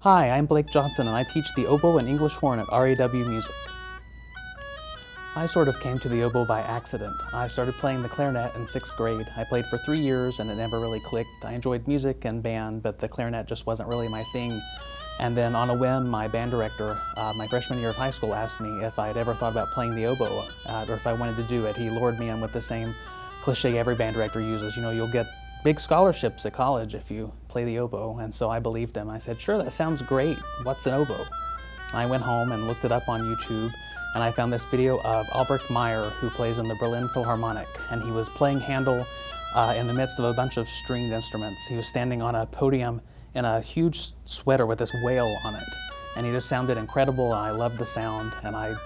Hi, I'm Blake Johnson and I teach the oboe and English horn at RAW Music. I sort of came to the oboe by accident. I started playing the clarinet in 6th grade. I played for 3 years and it never really clicked. I enjoyed music and band, but the clarinet just wasn't really my thing. And then on a whim, my band director, my freshman year of high school, asked me if I'd ever thought about playing the oboe, or if I wanted to do it. He lured me in with the same cliche every band director uses. You know, you'll get big scholarships at college if you play the oboe. And so I believed him. I said, sure, that sounds great. What's an oboe? And I went home and looked it up on YouTube, and I found this video of Albrecht Meyer, who plays in the Berlin Philharmonic, and he was playing Handel in the midst of a bunch of stringed instruments. He was standing on a podium in a huge sweater with this whale on it, and he just sounded incredible, and I loved the sound, and I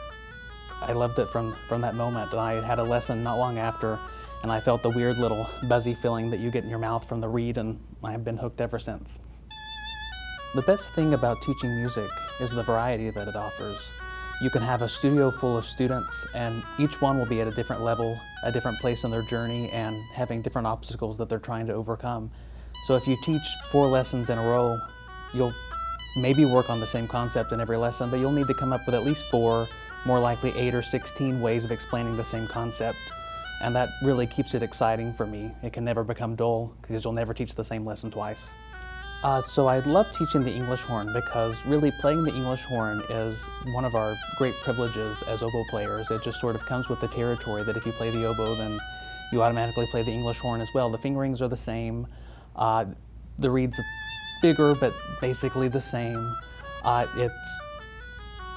loved it from that moment. And I had a lesson not long after, and I felt the weird little buzzy feeling that you get in your mouth from the reed, and I have been hooked ever since. The best thing about teaching music is the variety that it offers. You can have a studio full of students, and each one will be at a different level, a different place in their journey, and having different obstacles that they're trying to overcome. So if you teach 4 lessons in a row, you'll maybe work on the same concept in every lesson, but you'll need to come up with at least 4, more likely 8 or 16 ways of explaining the same concept. And that really keeps it exciting for me. It can never become dull, because you'll never teach the same lesson twice. So I love teaching the English horn because really playing the English horn is one of our great privileges as oboe players. It just sort of comes with the territory that if you play the oboe, then you automatically play the English horn as well. The fingerings are the same. The reed's bigger, but basically the same. It's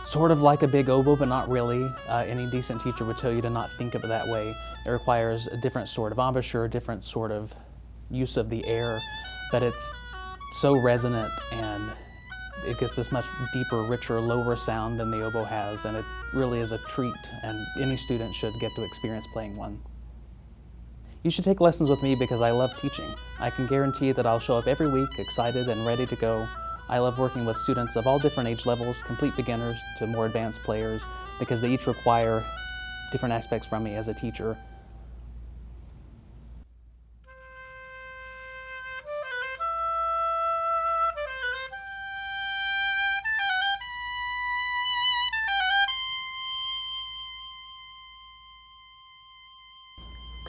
sort of like a big oboe, but not really. Any decent teacher would tell you to not think of it that way. It requires a different sort of embouchure, a different sort of use of the air, but it's so resonant, and it gets this much deeper, richer, lower sound than the oboe has, and it really is a treat, and any student should get to experience playing one. You should take lessons with me because I love teaching. I can guarantee that I'll show up every week excited and ready to go. I love working with students of all different age levels, complete beginners to more advanced players, because they each require different aspects from me as a teacher.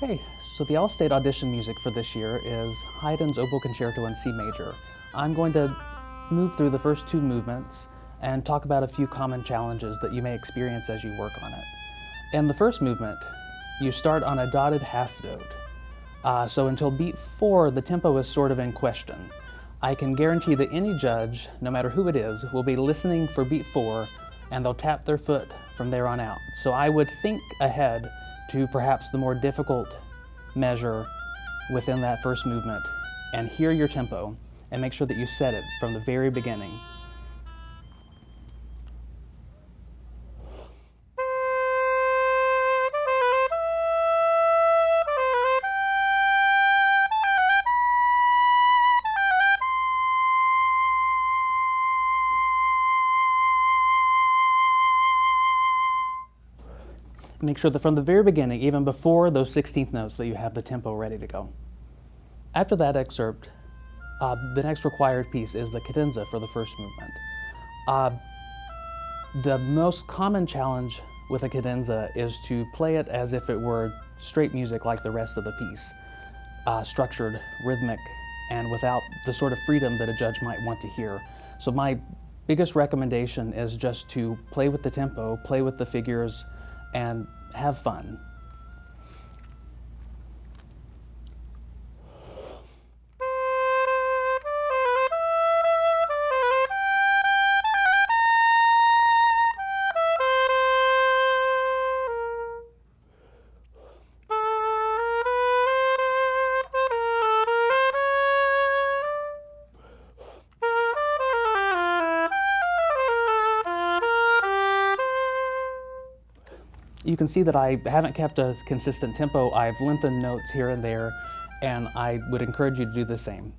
Okay, so the all-state audition music for this year is Haydn's Oboe Concerto in C major. I'm going to move through the first 2 movements and talk about a few common challenges that you may experience as you work on it. In the first movement, you start on a dotted half note. So until beat 4, the tempo is sort of in question. I can guarantee that any judge, no matter who it is, will be listening for beat 4, and they'll tap their foot from there on out. So I would think ahead to perhaps the more difficult measure within that first movement, and hear your tempo, and make sure that you set it from the very beginning. Make sure that from the very beginning, even before those 16th notes, that you have the tempo ready to go. After that excerpt, the next required piece is the cadenza for the first movement. The most common challenge with a cadenza is to play it as if it were straight music like the rest of the piece, structured, rhythmic, and without the sort of freedom that a judge might want to hear. So my biggest recommendation is just to play with the tempo, play with the figures, and have fun. You can see that I haven't kept a consistent tempo. I've lengthened notes here and there, and I would encourage you to do the same.